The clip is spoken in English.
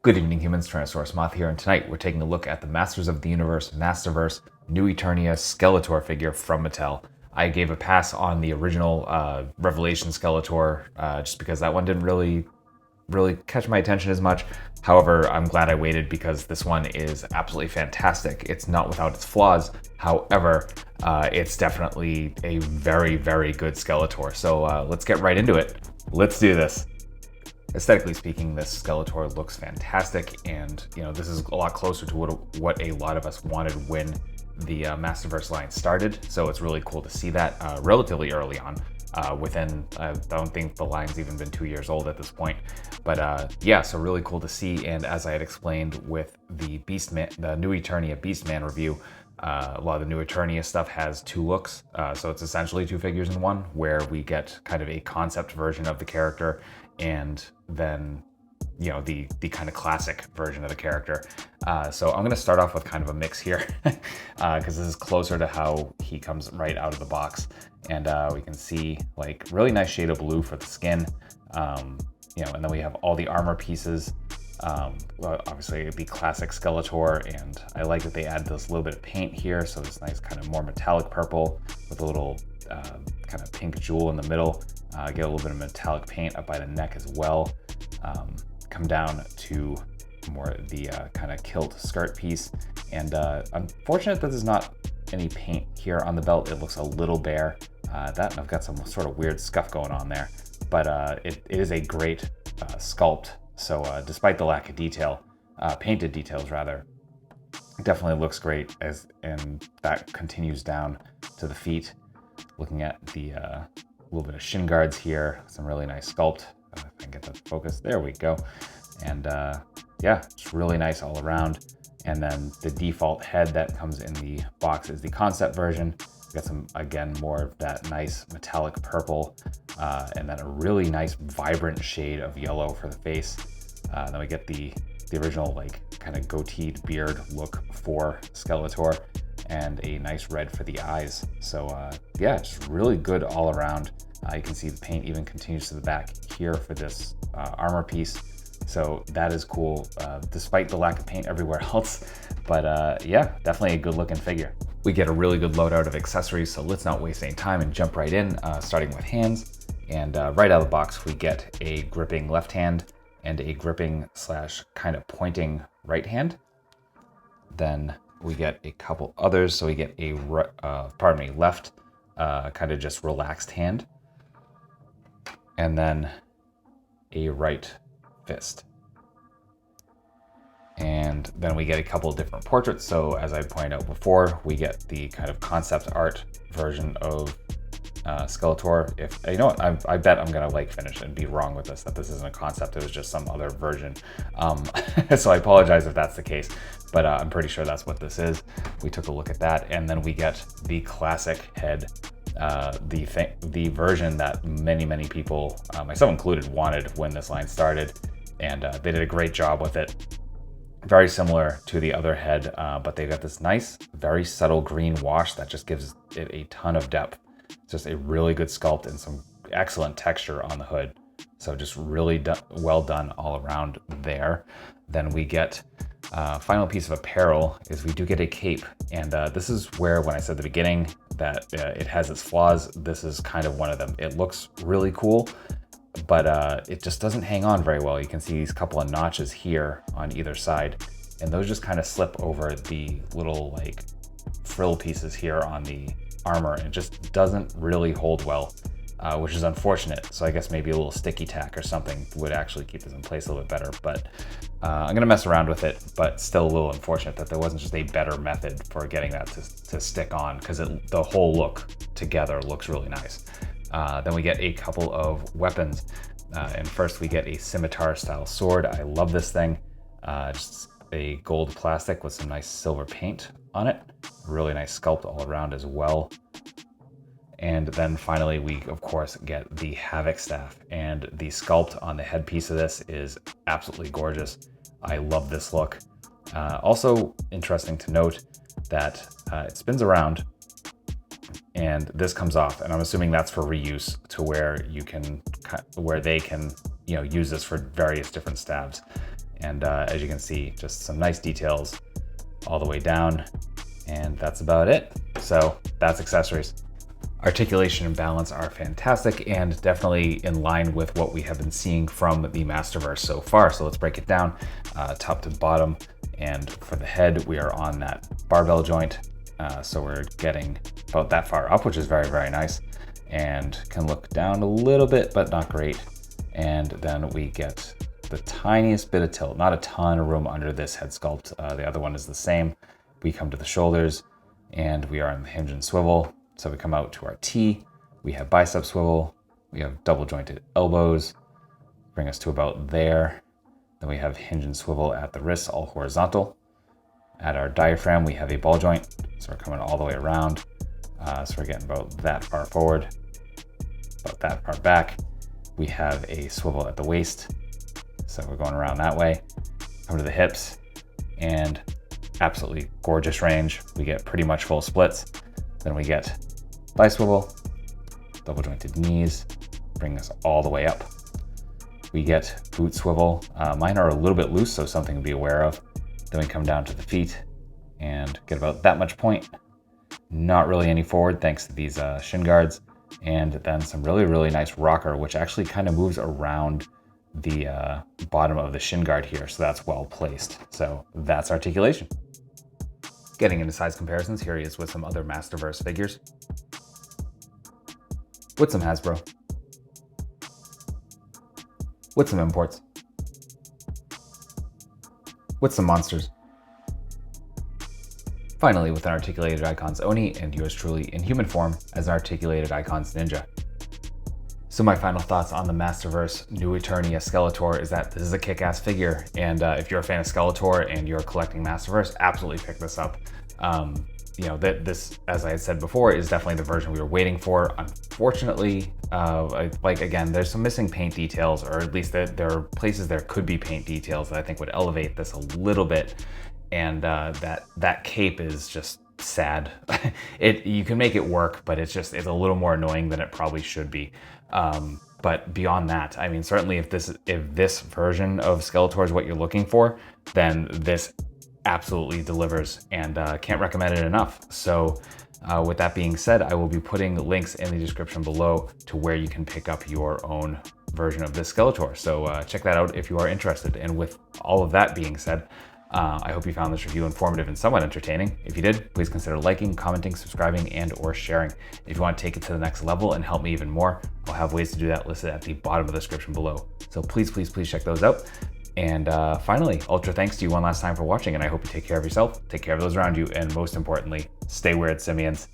Good evening, humans. Tyrannosaurusmoth here, and tonight we're taking a look at the Masters of the Universe Masterverse new Eternia Skeletor figure from Mattel. I gave a pass on the original Revelation Skeletor just because that one didn't really catch my attention as much. However, I'm glad I waited because this one is absolutely fantastic. It's not without its flaws. However, it's definitely a very, very good Skeletor. So let's get right into it. Let's do this. Aesthetically speaking, this Skeletor looks fantastic, and this is a lot closer to what a lot of us wanted when the Masterverse line started. So it's really cool to see that relatively early on. I don't think the line's even been 2 years old at this point, but yeah, so really cool to see. And as I had explained with the the new Eternia Beastman review, a lot of the new Eternia stuff has two looks, so it's essentially two figures in one, where we get kind of a concept version of the character and then the kind of classic version of the character. So I'm going to start off with kind of a mix here because this is closer to how he comes right out of the box, and we can see like really nice shade of blue for the skin, and then we have all the armor pieces. Well, obviously it'd be classic Skeletor, and I like that they add this little bit of paint here, so this nice kind of more metallic purple with a little kind of pink jewel in the middle. Get a little bit of metallic paint up by the neck as well. Come down to more the kind of kilt skirt piece, and unfortunate that there's not any paint here on the belt. It looks a little bare. And I've got some sort of weird scuff going on there, but it is a great sculpt. So despite the lack of detail, painted details rather, it definitely looks great, and that continues down to the feet. Looking at the little bit of shin guards here, some really nice sculpt. If I can get that focus, there we go. And yeah, it's really nice all around. And then the default head that comes in the box is the concept version. Got some, again, more of that nice metallic purple, and then a really nice vibrant shade of yellow for the face. Then we get the original like kind of goateed beard look for Skeletor, and a nice red for the eyes. So yeah, just really good all around. You can see the paint even continues to the back here for this armor piece. So that is cool, despite the lack of paint everywhere else. But yeah, definitely a good looking figure. We get a really good loadout of accessories, so let's not waste any time and jump right in, starting with hands. And right out of the box, we get a gripping left hand and a gripping / kind of pointing right hand. Then we get a couple others, so we get a left kind of just relaxed hand, and then a right fist. And then we get a couple of different portraits. So as I pointed out before, we get the kind of concept art version of Skeletor. If you know what, I bet I'm gonna finish and be wrong with this, that this isn't a concept, it was just some other version. So I apologize if that's the case, but I'm pretty sure that's what this is. We took a look at that, and then we get the classic head, the version that many people, myself included, wanted when this line started, and they did a great job with it. Very similar to the other head, but they got this nice, very subtle green wash that just gives it a ton of depth. It's just a really good sculpt and some excellent texture on the hood. So just really well done all around there. Then we get final piece of apparel is we do get a cape, and this is where, when I said at the beginning that it has its flaws, this is kind of one of them. It looks really cool, but it just doesn't hang on very well. You can see these couple of notches here on either side, and those just kind of slip over the little like frill pieces here on the armor, and it just doesn't really hold well, which is unfortunate. So I guess maybe a little sticky tack or something would actually keep this in place a little bit better, but I'm gonna mess around with it. But still a little unfortunate that there wasn't just a better method for getting that to stick on, because the whole look together looks really nice. Then we get a couple of weapons, and first we get a scimitar style sword. I love this thing. Just a gold plastic with some nice silver paint on it. Really nice sculpt all around as well. And then finally we of course get the Havoc staff, and the sculpt on the headpiece of this is absolutely gorgeous. I love this look. Also interesting to note that it spins around and this comes off, and I'm assuming that's for reuse, to where they can use this for various different stabs. And as you can see, just some nice details all the way down, and that's about it. So that's accessories. Articulation and balance are fantastic and definitely in line with what we have been seeing from the Masterverse so far. So let's break it down top to bottom. And for the head, we are on that barbell joint. So we're getting about that far up, which is very, very nice, and can look down a little bit, but not great. And then we get the tiniest bit of tilt, not a ton of room under this head sculpt. The other one is the same. We come to the shoulders and we are in the hinge and swivel. So we come out to our T, we have bicep swivel, we have double jointed elbows, bring us to about there. Then we have hinge and swivel at the wrists, all horizontal. At our diaphragm, we have a ball joint. So we're coming all the way around. So we're getting about that far forward, about that far back. We have a swivel at the waist. So we're going around that way. Come to the hips and absolutely gorgeous range. We get pretty much full splits. Then we get bi-swivel, double jointed knees, bring us all the way up. We get boot swivel. Mine are a little bit loose, so something to be aware of. Then we come down to the feet and get about that much point. Not really any forward thanks to these shin guards. And then some really, really nice rocker, which actually kind of moves around the bottom of the shin guard here. So that's well placed. So that's articulation. Getting into size comparisons, here he is with some other Masterverse figures. With some Hasbro. With some imports. With some monsters. Finally, with an articulated Icons Oni and yours truly in human form as an articulated Icons Ninja. So my final thoughts on the Masterverse New Eternia Skeletor is that this is a kick-ass figure, and if you're a fan of Skeletor and you're collecting Masterverse, absolutely pick this up. You know, this, as I had said before, is definitely the version we were waiting for. Unfortunately, like again, there's some missing paint details, or at least there are places there could be paint details that I think would elevate this a little bit, and that cape is just sad. You can make it work, but it's a little more annoying than it probably should be. But beyond that, I mean, certainly if this version of Skeletor is what you're looking for, then this absolutely delivers, and can't recommend it enough. So with that being said, I will be putting links in the description below to where you can pick up your own version of this Skeletor. So check that out if you are interested. And with all of that being said, I hope you found this review informative and somewhat entertaining. If you did, please consider liking, commenting, subscribing, and or sharing. If you want to take it to the next level and help me even more, I'll have ways to do that listed at the bottom of the description below. So please, please, please check those out. And finally, ultra thanks to you one last time for watching, and I hope you take care of yourself, take care of those around you, and most importantly, stay weird, simians.